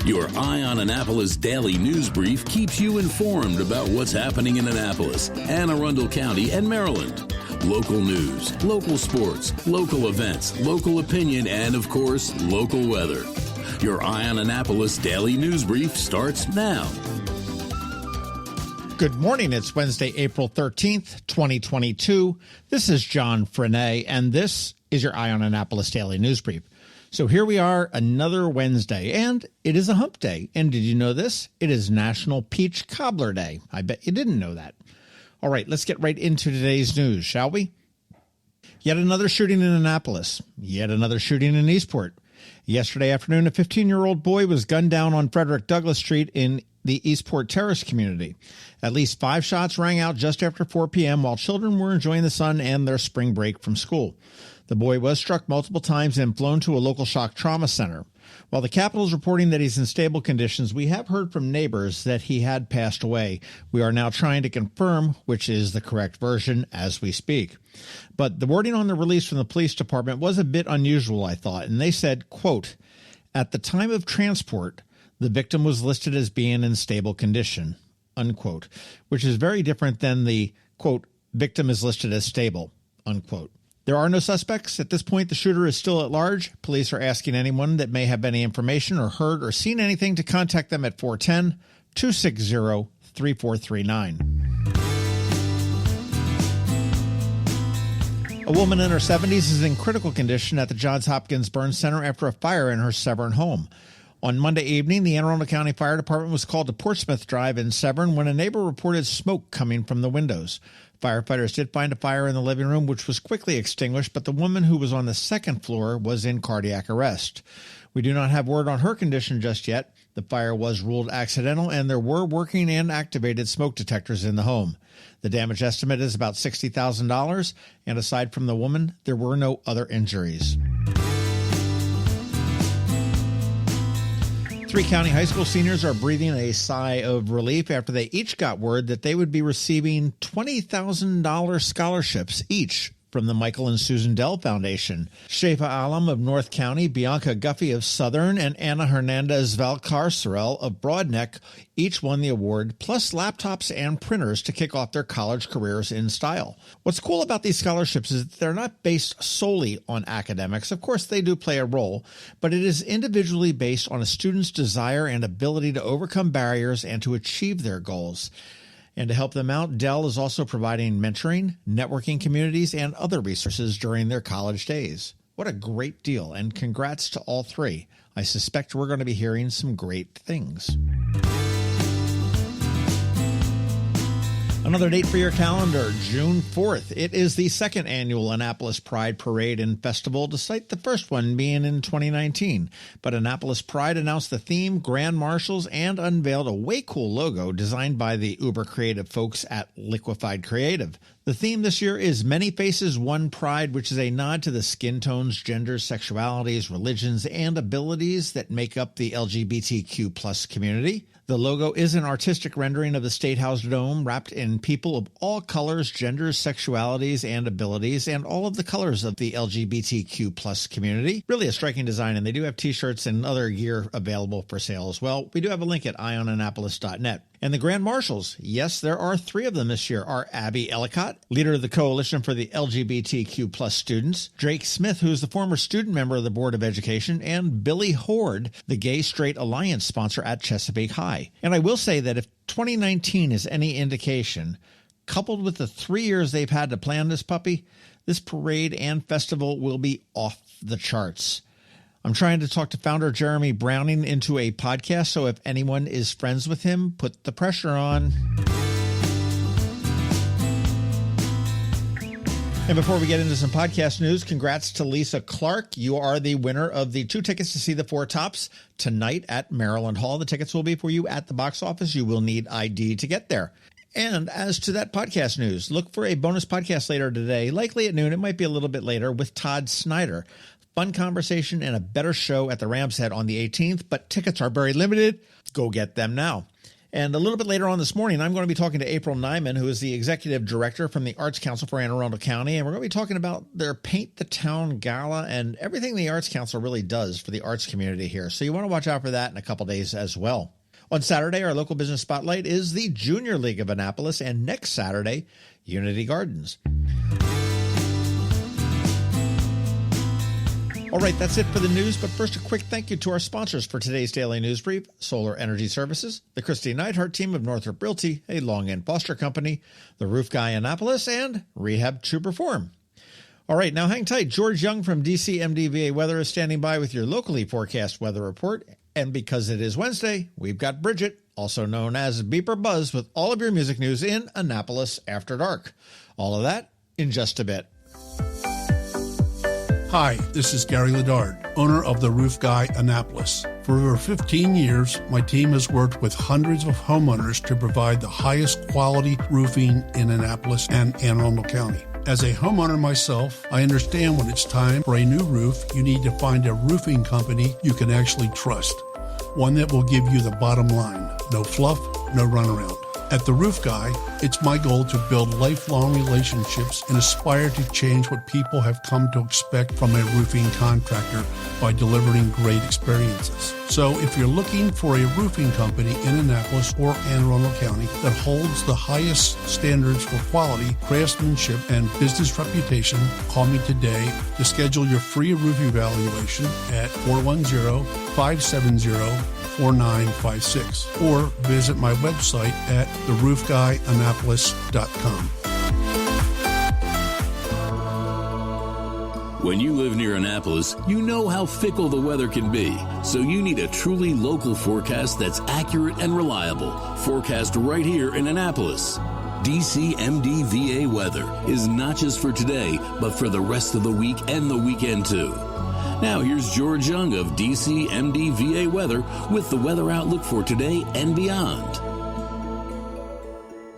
Your Eye on Annapolis daily news brief keeps you informed about what's happening in Annapolis, Anne Arundel County, and Maryland. Local news, local sports, local events, local opinion, and, of course, local weather. Your Eye on Annapolis daily news brief starts now. Good morning. It's Wednesday, April 13th, 2022. This is John Frenaye, and this is your Eye on Annapolis daily news brief. So here we are, another Wednesday, and it is a hump day. And did you know this? It is National Peach Cobbler Day. I bet you didn't know that. All right, let's get right into today's news, shall we? Yet another shooting in Annapolis. Yet another shooting in Eastport. Yesterday afternoon, a 15-year-old boy was gunned down on Frederick Douglass Street in the Eastport Terrace community. At least 5 shots rang out just after 4 p.m. while children were enjoying the sun and their spring break from school. The boy was struck multiple times and flown to a local shock trauma center. While the Capitol is reporting that he's in stable conditions, we have heard from neighbors that he had passed away. We are now trying to confirm which is the correct version as we speak. But the wording on the release from the police department was a bit unusual, I thought, and they said, quote, "At the time of transport, the victim was listed as being in stable condition," unquote, which is very different than the, quote, "victim is listed as stable," unquote. There are no suspects. At this point, the shooter is still at large. Police are asking anyone that may have any information or heard or seen anything to contact them at 410-260-3439. A woman in her 70s is in critical condition at the Johns Hopkins Burn Center after a fire in her Severn home. On Monday evening, the Anne Arundel County Fire Department was called to Portsmouth Drive in Severn when a neighbor reported smoke coming from the windows. Firefighters did find a fire in the living room, which was quickly extinguished, but the woman who was on the second floor was in cardiac arrest. We do not have word on her condition just yet. The fire was ruled accidental, and there were working and activated smoke detectors in the home. The damage estimate is about $60,000, and aside from the woman, there were no other injuries. 3 county high school seniors are breathing a sigh of relief after they each got word that they would be receiving $20,000 scholarships each from the Michael and Susan Dell Foundation. Shafa Alam of North County, Bianca Guffey of Southern, and Anna Hernandez Valcarcerel of Broadneck each won the award, plus laptops and printers to kick off their college careers in style. What's cool about these scholarships is that they're not based solely on academics. Of course, they do play a role, but it is individually based on a student's desire and ability to overcome barriers and to achieve their goals. And to help them out, Dell is also providing mentoring, networking communities, and other resources during their college days. What a great deal, and congrats to all 3. I suspect we're going to be hearing some great things. Another date for your calendar, June 4th. It is the 2nd annual Annapolis Pride Parade and Festival, despite the first one being in 2019. But Annapolis Pride announced the theme, grand marshals, and unveiled a way cool logo designed by the uber creative folks at Liquefied Creative. The theme this year is Many Faces, One Pride, which is a nod to the skin tones, genders, sexualities, religions, and abilities that make up the LGBTQ plus community. The logo is an artistic rendering of the State House dome wrapped in people of all colors, genders, sexualities, and abilities, and all of the colors of the LGBTQ plus community. Really a striking design, and they do have t-shirts and other gear available for sale as well. We do have a link at eyeonannapolis.net. And the Grand Marshals, yes, there are 3 of them this year, are Abby Ellicott, leader of the Coalition for the LGBTQ plus students, Drake Smith, who is the former student member of the Board of Education, and Billy Horde, the Gay Straight Alliance sponsor at Chesapeake High. And I will say that if 2019 is any indication, coupled with the 3 years they've had to plan this puppy, this parade and festival will be off the charts. I'm trying to talk to founder Jeremy Browning into a podcast, so if anyone is friends with him, put the pressure on. And before we get into some podcast news, congrats to Lisa Clark. You are the winner of the 2 tickets to see the 4 Tops tonight at Maryland Hall. The tickets will be for you at the box office. You will need ID to get there. And as to that podcast news, look for a bonus podcast later today, likely at noon. It might be a little bit later, with Todd Snyder. Fun conversation and a better show at the Ram's Head on the 18th, but tickets are very limited. Go get them now. And a little bit later on this morning, I'm going to be talking to April Nyman, who is the Executive Director from the Arts Council for Anne Arundel County. And we're going to be talking about their Paint the Town Gala and everything the Arts Council really does for the arts community here. So you want to watch out for that in a couple days as well. On Saturday, our local business spotlight is the Junior League of Annapolis, and next Saturday, Unity Gardens. All right, that's it for the news, but first a quick thank you to our sponsors for today's Daily News Brief: Solar Energy Services, the Kristi Neidhardt Team of Northrop Realty, a Long and Foster company, the Roof Guy Annapolis, and Rehab to Perform. All right, now hang tight. George Young from DCMDVA Weather is standing by with your locally forecast weather report. And because it is Wednesday, we've got Bridget, also known as Beeper Buzz, with all of your music news in Annapolis After Dark. All of that in just a bit. Hi, this is Gary Ledard, owner of the Roof Guy Annapolis. For over 15 years, my team has worked with hundreds of homeowners to provide the highest quality roofing in Annapolis and Anne Arundel County. As a homeowner myself, I understand when it's time for a new roof, you need to find a roofing company you can actually trust. One that will give you the bottom line. No fluff, no runaround. At The Roof Guy, it's my goal to build lifelong relationships and aspire to change what people have come to expect from a roofing contractor by delivering great experiences. So if you're looking for a roofing company in Annapolis or Anne Arundel County that holds the highest standards for quality, craftsmanship, and business reputation, call me today to schedule your free roof evaluation at 410-570-4956 or visit my website at theroofguyannapolis.com. When you live near Annapolis, you know how fickle the weather can be. So you need a truly local forecast that's accurate and reliable. Forecast right here in Annapolis. DCMDVA weather is not just for today, but for the rest of the week and the weekend too. Now here's George Young of DCMDVA weather with the weather outlook for today and beyond.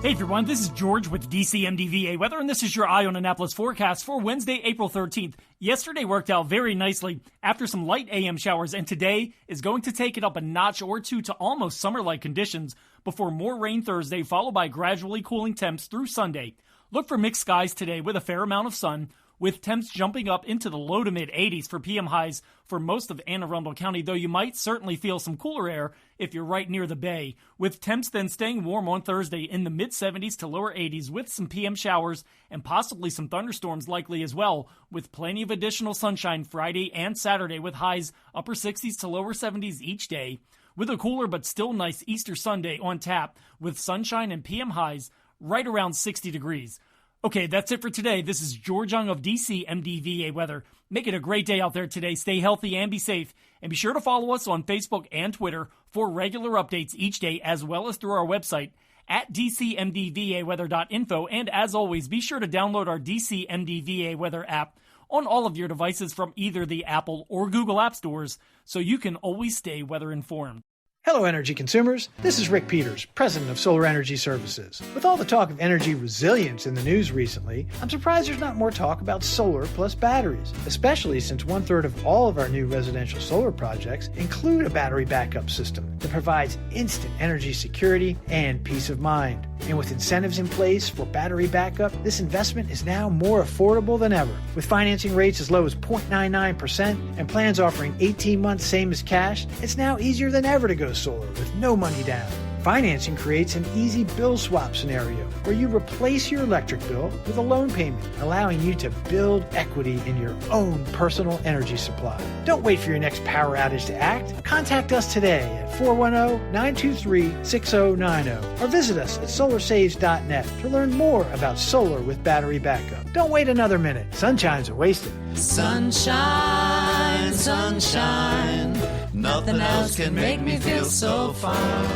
Hey everyone, this is George with DCMDVA Weather, and this is your Eye on Annapolis forecast for Wednesday, April 13th. Yesterday worked out very nicely after some light AM showers, and today is going to take it up a notch or two to almost summer-like conditions before more rain Thursday, followed by gradually cooling temps through Sunday. Look for mixed skies today with a fair amount of sun, with temps jumping up into the low to mid-80s for PM highs for most of Anne Arundel County, though you might certainly feel some cooler air if you're right near the bay, with temps then staying warm on Thursday in the mid-70s to lower 80s with some PM showers and possibly some thunderstorms likely as well, with plenty of additional sunshine Friday and Saturday with highs upper 60s to lower 70s each day, with a cooler but still nice Easter Sunday on tap with sunshine and PM highs right around 60 degrees. Okay, that's it for today. This is George Young of DCMDVA Weather. Make it a great day out there today. Stay healthy and be safe. And be sure to follow us on Facebook and Twitter for regular updates each day, as well as through our website at dcmdvaweather.info. And as always, be sure to download our DCMDVA Weather app on all of your devices from either the Apple or Google App Stores, so you can always stay weather informed. Hello, energy consumers. This is Rick Peters, president of Solar Energy Services. With all the talk of energy resilience in the news recently, I'm surprised there's not more talk about solar plus batteries, especially since 1/3 of all of our new residential solar projects include a battery backup system that provides instant energy security and peace of mind. And with incentives in place for battery backup, this investment is now more affordable than ever. With financing rates as low as 0.99% and plans offering 18 months same as cash, it's now easier than ever to go solar with no money down. Financing creates an easy bill swap scenario where you replace your electric bill with a loan payment, allowing you to build equity in your own personal energy supply. Don't wait for your next power outage to act. Contact us today at 410-923-6090 or visit us at solarsaves.net to learn more about solar with battery backup. Don't wait another minute. Sunshine's are wasted. Sunshine, sunshine, nothing else can make me feel so fine.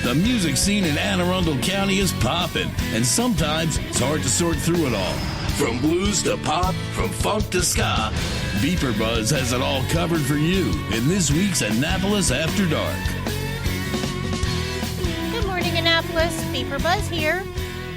The music scene in Anne Arundel County is popping, and sometimes it's hard to sort through it all. From blues to pop, from funk to ska, Beeper Buzz has it all covered for you in this week's Annapolis After Dark. Good morning, Annapolis. Beeper Buzz here.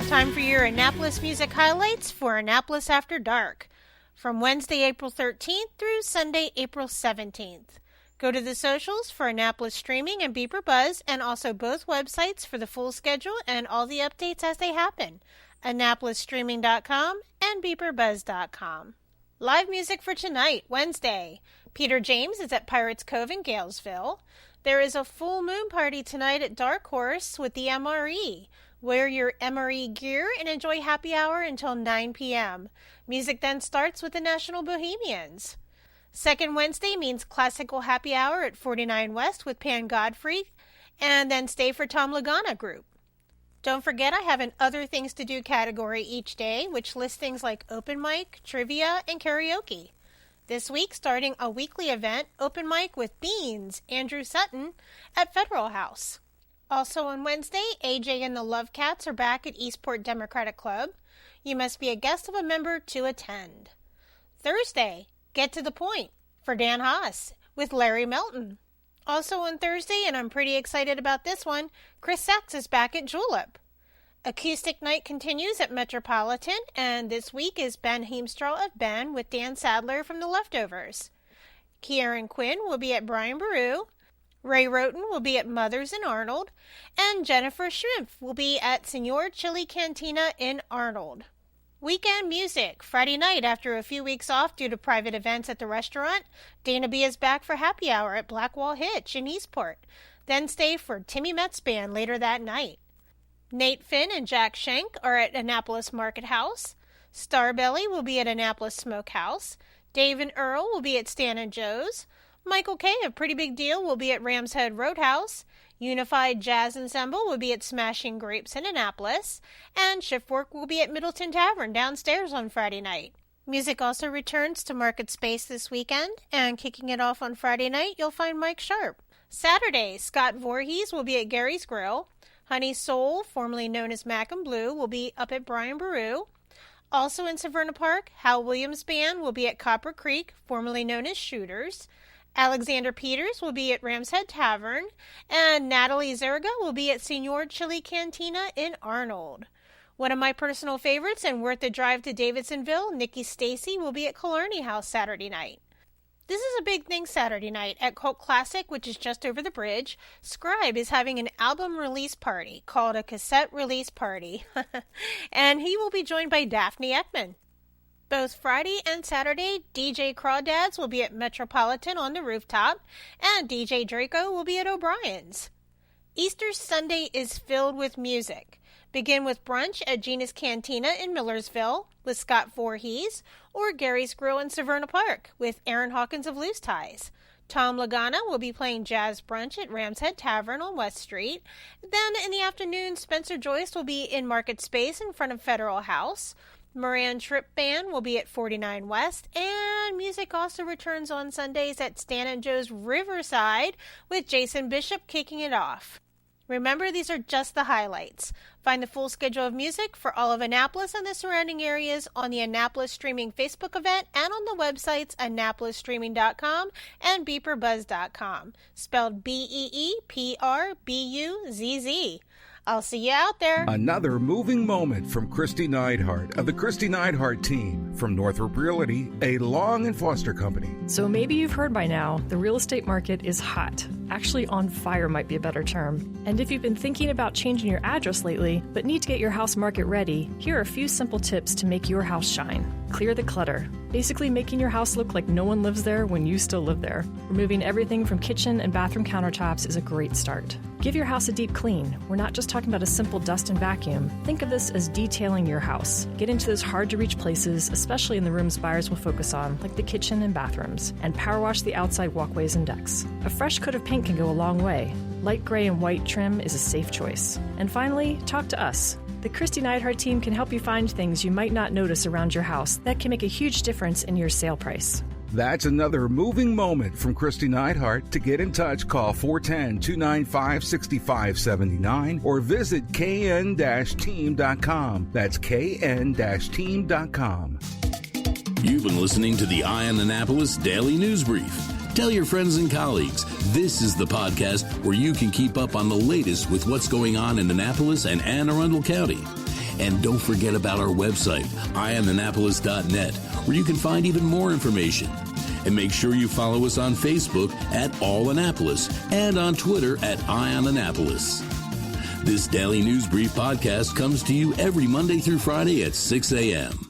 Time for your Annapolis music highlights for Annapolis After Dark from Wednesday, April 13th through Sunday, April 17th. Go to the socials for Annapolis Streaming and Beeper Buzz, and also both websites for the full schedule and all the updates as they happen. AnnapolisStreaming.com and BeeperBuzz.com. Live music for tonight, Wednesday. Peter James is at Pirates Cove in Galesville. There is a full moon party tonight at Dark Horse with the MRE. Wear your MRE gear and enjoy happy hour until 9 p.m. Music then starts with the National Bohemians. Second Wednesday means classical happy hour at 49 West with Pan Godfrey, and then stay for Tom Lagana Group. Don't forget I have an Other Things to Do category each day, which lists things like open mic, trivia, and karaoke. This week, starting a weekly event, open mic with Beans, Andrew Sutton, at Federal House. Also on Wednesday, AJ and the Love Cats are back at Eastport Democratic Club. You must be a guest of a member to attend. Thursday, Get to the Point for Dan Haas with Larry Melton. Also on Thursday, and I'm pretty excited about this one, Chris Sachs is back at Julep. Acoustic Night continues at Metropolitan, and this week is Ben Heemstraw of Ben with Dan Sadler from The Leftovers. Kieran Quinn will be at Brian Baru, Ray Roten will be at Mothers in Arnold, and Jennifer Schrimpf will be at Senor Chili Cantina in Arnold. Weekend music. Friday night, after a few weeks off due to private events at the restaurant, Dana B is back for happy hour at Blackwall Hitch in Eastport. Then stay for Timmy Metz Band later that night. Nate Finn and Jack Schenk are at Annapolis Market House. Starbelly will be at Annapolis Smokehouse. Dave and Earl will be at Stan and Joe's. Michael K. of Pretty Big Deal will be at Ram's Head Roadhouse. Unified Jazz Ensemble will be at Smashing Grapes in Annapolis, and Shiftwork will be at Middleton Tavern downstairs on Friday night. Music also returns to Market Space this weekend, and kicking it off on Friday night, you'll find Mike Sharp. Saturday, Scott Voorhees will be at Gary's Grill. Honey Soul, formerly known as Mac and Blue, will be up at Brian Baru. Also in Severna Park, Hal Williams Band will be at Copper Creek, formerly known as Shooters. Alexander Peters will be at Ram's Head Tavern, and Natalie Zerga will be at Senor Chili Cantina in Arnold. One of my personal favorites and worth the drive to Davidsonville, Nikki Stacy will be at Killarney House Saturday night. This is a big thing Saturday night at Cult Classic, which is just over the bridge. Scribe is having an album release party called a cassette release party, and he will be joined by Daphne Ekman. Both Friday and Saturday, DJ Crawdads will be at Metropolitan on the rooftop, and DJ Draco will be at O'Brien's. Easter Sunday is filled with music. Begin with brunch at Gina's Cantina in Millersville with Scott Voorhees, or Gary's Grill in Severna Park with Aaron Hawkins of Loose Ties. Tom Lagana will be playing jazz brunch at Ram's Head Tavern on West Street. Then in the afternoon, Spencer Joyce will be in Market Space in front of Federal House. Moran Tripp Band will be at 49 West, and music also returns on Sundays at Stan and Joe's Riverside with Jason Bishop kicking it off. Remember, these are just the highlights. Find the full schedule of music for all of Annapolis and the surrounding areas on the Annapolis Streaming Facebook event and on the websites AnnapolisStreaming.com and BeeperBuzz.com, spelled BeePrbuzz. I'll see you out there. Another moving moment from Kristi Neidhardt of the Kristi Neidhardt Team from Northrop Realty, a Long and Foster company. So maybe you've heard by now, the real estate market is hot. Actually, on fire might be a better term. And if you've been thinking about changing your address lately, but need to get your house market ready, here are a few simple tips to make your house shine. Clear the clutter. Basically making your house look like no one lives there when you still live there. Removing everything from kitchen and bathroom countertops is a great start. Give your house a deep clean. We're not just talking about a simple dust and vacuum. Think of this as detailing your house. Get into those hard-to-reach places, especially in the rooms buyers will focus on, like the kitchen and bathrooms, and power wash the outside walkways and decks. A fresh coat of paint can go a long way. Light gray and white trim is a safe choice. And finally, talk to us. The Kristi Neidhardt Team can help you find things you might not notice around your house that can make a huge difference in your sale price. That's another moving moment from Kristi Neidhardt. To get in touch, call 410-295-6579 or visit kn-team.com. That's kn-team.com. You've been listening to the Eye on Annapolis Daily News Brief. Tell your friends and colleagues, this is the podcast where you can keep up on the latest with what's going on in Annapolis and Anne Arundel County. And don't forget about our website, eyeonannapolis.net, where you can find even more information. And make sure you follow us on Facebook at All Annapolis and on Twitter at Ion Annapolis. This Daily News Brief podcast comes to you every Monday through Friday at 6 a.m.